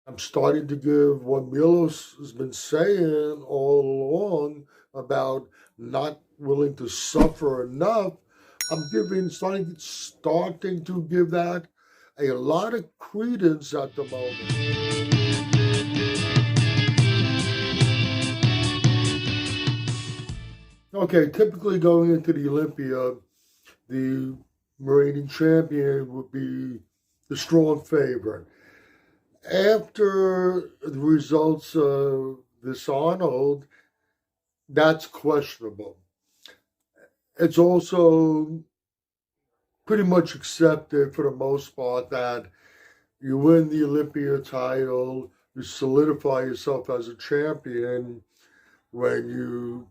I'm starting to give what Milos has been saying all along about not willing to suffer enough. I'm starting to give that a lot of credence at the moment. Okay, typically going into the Olympia, the reigning champion would be the strong favorite. After the results of this Arnold, that's questionable. It's also pretty much accepted for the most part that you win the Olympia title, you solidify yourself as a champion when you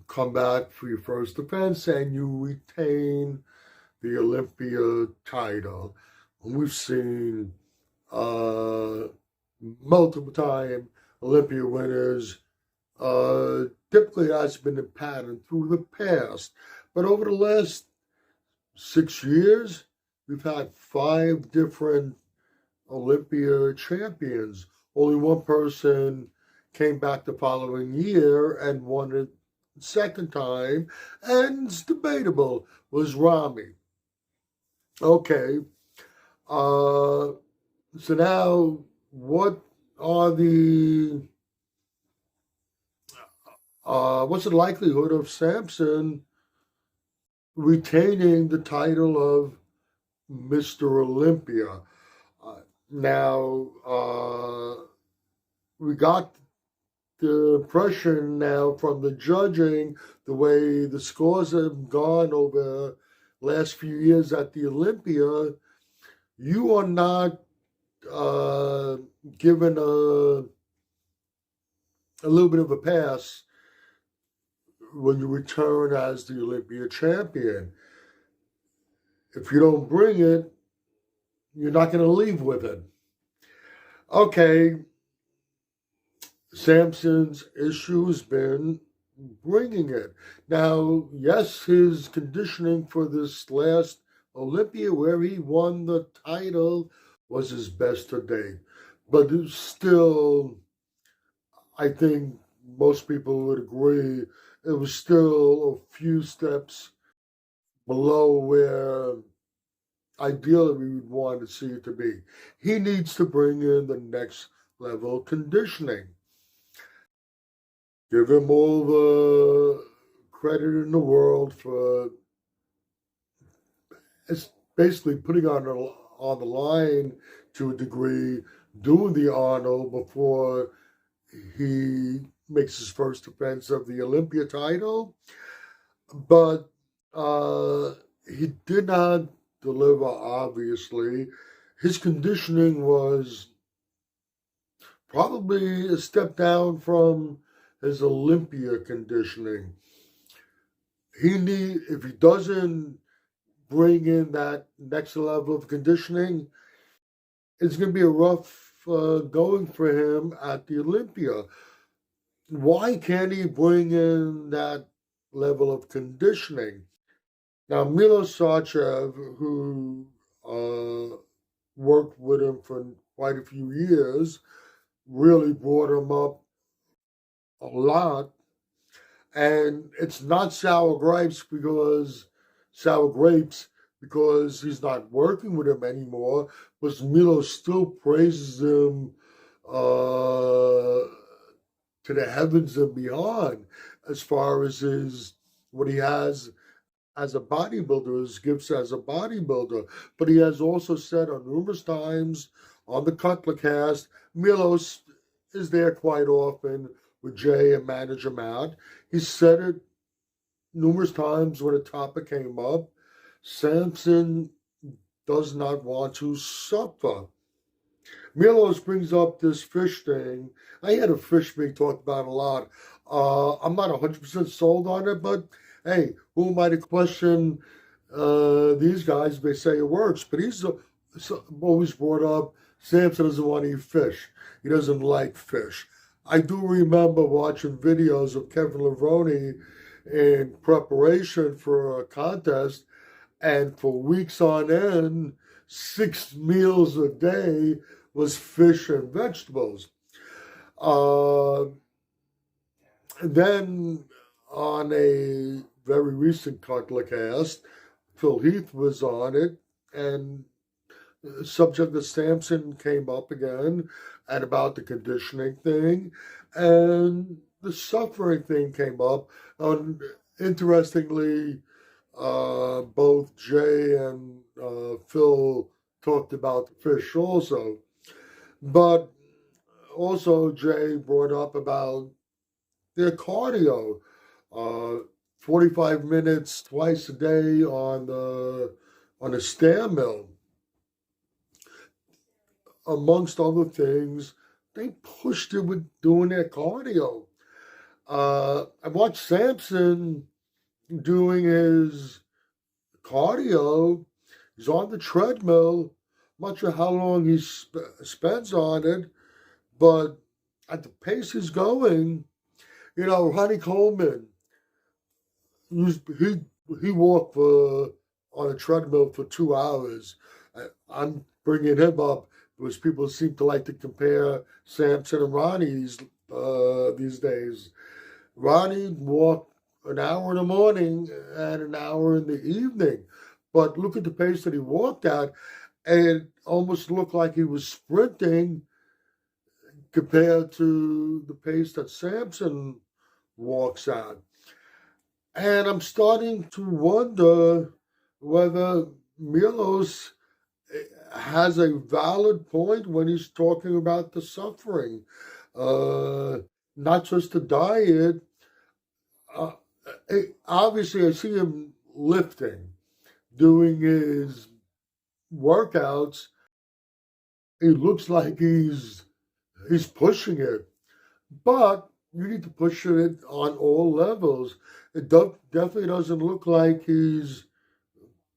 come back for your first defense and you retain the Olympia title. And we've seen uh, multiple time Olympia winners. Typically, that's been the pattern through the past. But over the last 6 years, we've had 5 different Olympia champions. Only one person came back the following year and won it the second time, and it's debatable, was Ramy. Okay, so now what are what's the likelihood of Samson retaining the title of Mr. Olympia? Now, we got the impression now from the judging, the way the scores have gone over the last few years at the Olympia, you are not given a little bit of a pass when you return as the Olympia champion. If you don't bring it, you're not going to leave with it. Okay, Samson's issue has been bringing it. Now, yes, his conditioning for this last Olympia, where he won the title, was his best to date. But it's still, I think most people would agree, it was still a few steps below where ideally we would want to see it to be. He needs to bring in the next level conditioning. Give him all the credit in the world for it's basically putting on the line to a degree, doing the Arnold before he makes his first defense of the Olympia title. But he did not deliver, obviously. His conditioning was probably a step down from his Olympia conditioning. If he doesn't bring in that next level of conditioning, it's going to be a rough going for him at the Olympia. Why can't he bring in that level of conditioning? Now, Milos, who worked with him for quite a few years, really brought him up a lot. And it's not sour grapes because he's not working with him anymore, but Milos still praises him to the heavens and beyond as far as what he has as a bodybuilder, his gifts as a bodybuilder. But he has also said on numerous times on the Cutler cast, Milos is there quite often with Jay and manage him out. He said it numerous times when a topic came up. Samson does not want to suffer. Milos brings up this fish thing. I had a fish being talked about a lot. I'm not 100% sold on it, but hey, who am I to question these guys? They say it works, but he's always brought up Samson doesn't want to eat fish. He doesn't like fish. I do remember watching videos of Kevin Levrone in preparation for a contest, and for weeks on end, 6 meals a day was fish and vegetables. Uh, and then on a very recent cast, Phil Heath was on it, and the subject of Samson came up again, and about the conditioning thing, and the suffering thing came up. And interestingly, both Jay and Phil talked about the fish also, but also Jay brought up about their cardio, uh, 45 minutes twice a day on a stair mill. Amongst other things, they pushed it with doing their cardio. I watched Samson doing his cardio. He's on the treadmill. I'm not sure how long he spends on it, but at the pace he's going, Ronnie Coleman, he walked on a treadmill for 2 hours. I'm bringing him up because people seem to like to compare Samson and Ronnie these days. Ronnie walked an hour in the morning and an hour in the evening, but look at the pace that he walked at, and it almost looked like he was sprinting compared to the pace that Samson walks at. And I'm starting to wonder whether Milos has a valid point when he's talking about the suffering, not just the diet. Obviously, I see him lifting, doing his workouts. It looks like he's pushing it, but you need to push it on all levels. It definitely doesn't look like he's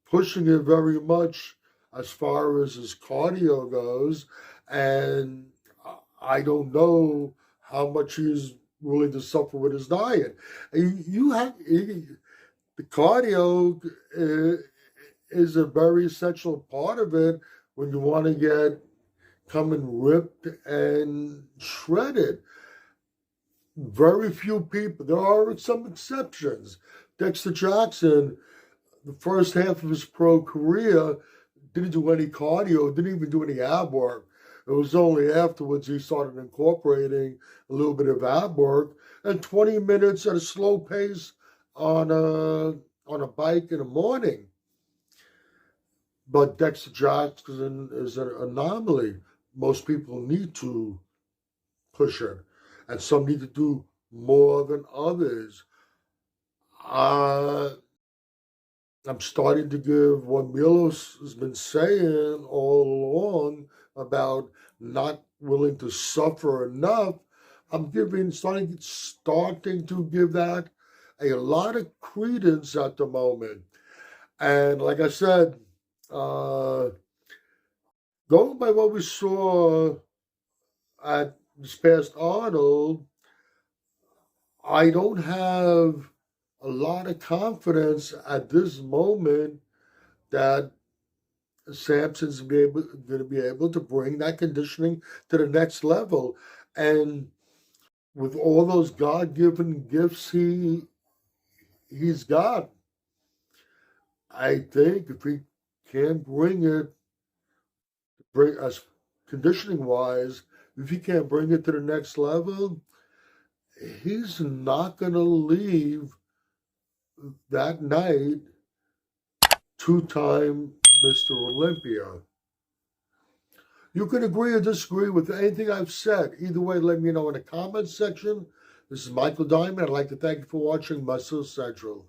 pushing it very much as far as his cardio goes, and I don't know how much he's willing to suffer with his diet. You have the cardio is a very essential part of it when you want to come in ripped and shredded. Very few people. There are some exceptions. Dexter Jackson, the first half of his pro career, didn't do any cardio, didn't even do any ab work. It was only afterwards he started incorporating a little bit of ab work and 20 minutes at a slow pace on a bike in the morning. But Dexter Jackson is an anomaly. Most people need to push it, and some need to do more than others. I'm starting to give what Milos has been saying all along about not willing to suffer enough. I'm starting to give that a lot of credence at the moment. And like I said, going by what we saw at this past Arnold, I don't have a lot of confidence at this moment that Samson's going to be able to bring that conditioning to the next level. And with all those God-given gifts he's got, I think if he can bring us conditioning wise, if he can't bring it to the next level, he's not going to leave that night two-time Mr. Olympia. You can agree or disagree with anything I've said. Either way, let me know in the comments section. This is Michael Diamond. I'd like to thank you for watching Muscle Central.